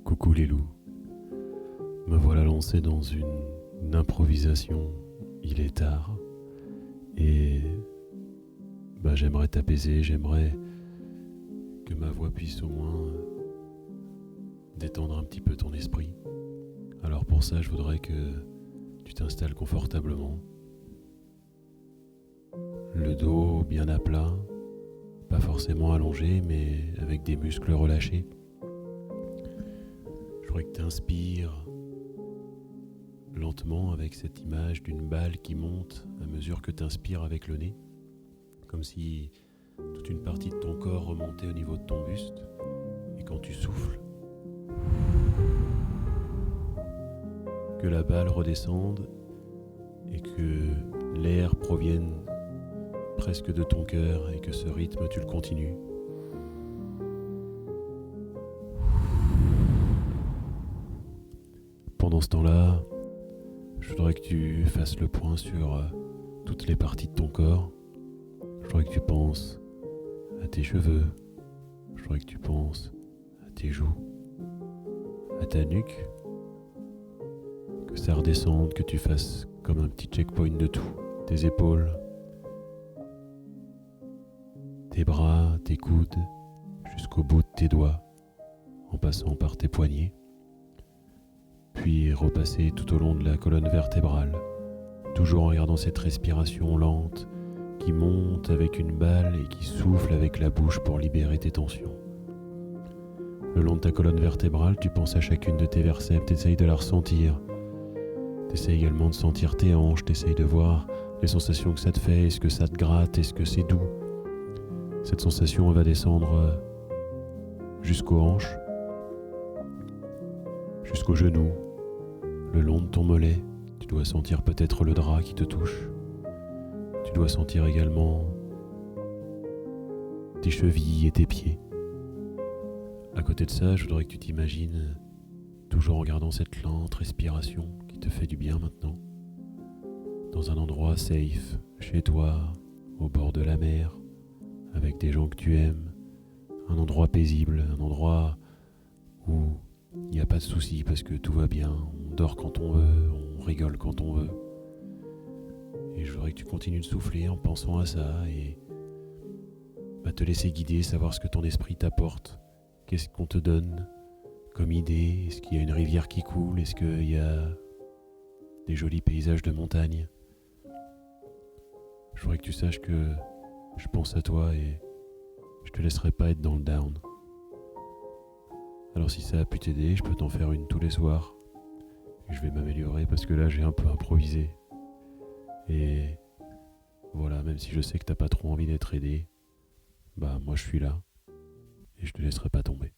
Coucou les loups, me voilà lancé dans une improvisation, il est tard, et j'aimerais t'apaiser, j'aimerais que ma voix puisse au moins détendre un petit peu ton esprit. Alors pour ça, je voudrais que tu t'installes confortablement, le dos bien à plat, pas forcément allongé, mais avec des muscles relâchés. Je voudrais que tu inspires lentement avec cette image d'une balle qui monte à mesure que tu inspires avec le nez, comme si toute une partie de ton corps remontait au niveau de ton buste, et quand tu souffles, que la balle redescende et que l'air provienne presque de ton cœur et que ce rythme tu le continues. Pendant ce temps-là, je voudrais que tu fasses le point sur toutes les parties de ton corps. Je voudrais que tu penses à tes cheveux. Je voudrais que tu penses à tes joues, à ta nuque. Que ça redescende, que tu fasses comme un petit checkpoint de tout. Tes épaules, tes bras, tes coudes, jusqu'au bout de tes doigts, en passant par tes poignets. Puis repasser tout au long de la colonne vertébrale, toujours en regardant cette respiration lente qui monte avec une balle et qui souffle avec la bouche pour libérer tes tensions. Le long de ta colonne vertébrale, tu penses à chacune de tes vertèbres, t'essayes de la ressentir. T'essayes également de sentir tes hanches, t'essayes de voir les sensations que ça te fait, est-ce que ça te gratte, est-ce que c'est doux. Cette sensation va descendre jusqu'aux hanches, jusqu'aux genoux, le long de ton mollet. Tu dois sentir peut-être le drap qui te touche. Tu dois sentir également tes chevilles et tes pieds. À côté de ça, je voudrais que tu t'imagines toujours en gardant cette lente respiration qui te fait du bien maintenant, dans un endroit safe, chez toi, au bord de la mer, avec des gens que tu aimes, un endroit paisible, un endroit où il n'y a pas de soucis parce que tout va bien, on dort quand on veut, on rigole quand on veut. Et je voudrais que tu continues de souffler en pensant à ça et te laisser guider, savoir ce que ton esprit t'apporte, qu'est-ce qu'on te donne comme idée, est-ce qu'il y a une rivière qui coule, est-ce qu'il y a des jolis paysages de montagne. Je voudrais que tu saches que je pense à toi et je te laisserai pas être dans le down. Alors si ça a pu t'aider, je peux t'en faire une tous les soirs. Et je vais m'améliorer parce que là j'ai un peu improvisé. Et voilà, même si je sais que t'as pas trop envie d'être aidé, moi je suis là et je te laisserai pas tomber.